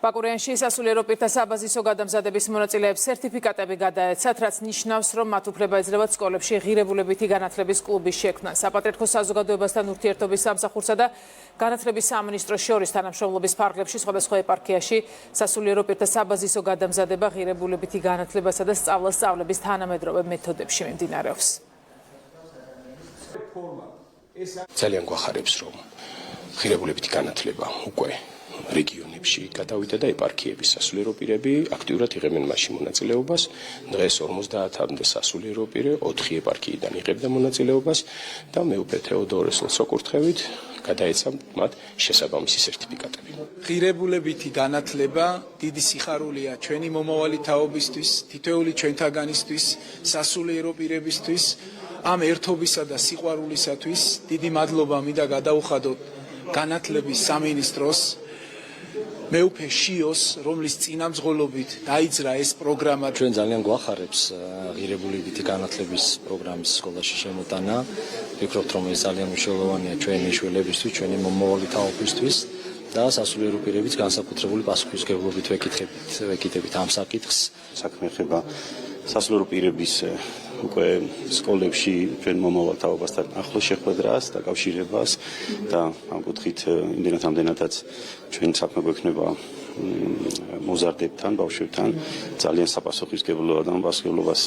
ბაკურიანში სასულიერო პირთა საბაზისო გადამზადების მონაწილეებს სერტიფიკატები გადაეცათ, რაც ნიშნავს, რომ მათ უფლება ეძლევათ სკოლებში ღირებულებითი განათლების კლუბის შექმნა. საპატრიარქო საზოგადოებასთან ურთიერთობის სამსახურსა და განათლების სამინისტროს შორის თანამშრომლობის ფარგლებში სხვადასხვა ეპარქიაში სასულიერო პირთა საბაზისო გადამზადება ღირებულებითი განათლებასა და სწავლების თანამედროვე მეთოდებში მიმდინარეობს. ძალიან გვახარებს, რომ ღირებულებითი განათლება უკვე რეგიონებში გადავიდა და ეპარქიების სასულიერო პირები აქტიურად იღებენ მასში მონაწილეობას. დღეს 50-მდე სასულიერო პირი 4 ეპარქიიდან იღებდა მონაწილეობას და მეუფე თეოდორეს ლოცვა-კურთხევით გადაეცა მათ შესაბამისი სერტიფიკატები. ღირებულებითი განათლება დიდი სიხარულია ჩვენი მომავალი თაობისთვის, თითოეული ჩვენთაგანისთვის, სასულიერო პირებისთვის, ამ ერთობისა და სიყვარულისათვის დიდი მადლობა მინდა გადაუხადოთ განათლების სამინისტროს მეუფე შიოს, რომლის წინამძღოლობით დაიძრა ეს პროგრამა. ჩვენ ძალიან გვახარებს ღირებულებითი განათლების პროგრამის სკოლაში შემოტანა. ვფიქრობთ, რომ ეს ძალიან მნიშვნელოვანია ჩვენი შვილებისთვის, ჩვენი მომავალი თაობისთვის და სასულიერო პირებიც განსაკუთრებული პასუხისმგებლობით ვეკითხებით ამ საკითხს. საქმე ეხება სასულიერო პირების უკვე სკოლებში ჩვენ მომავალ თაობასთან ახლოს შეხვედრას, დაკავშირებას და ამ კუთხით იმდენად ამდენადაც ჩვენ საქმე გვექნება მოზარდებთან, ბავშვებთან ძალიან საპასუხისმგებლო და ამ პასუხისმგებლობას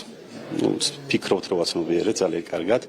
ვფიქრობთ, რომ ვაცნობიერეთ ძალიან კარგად.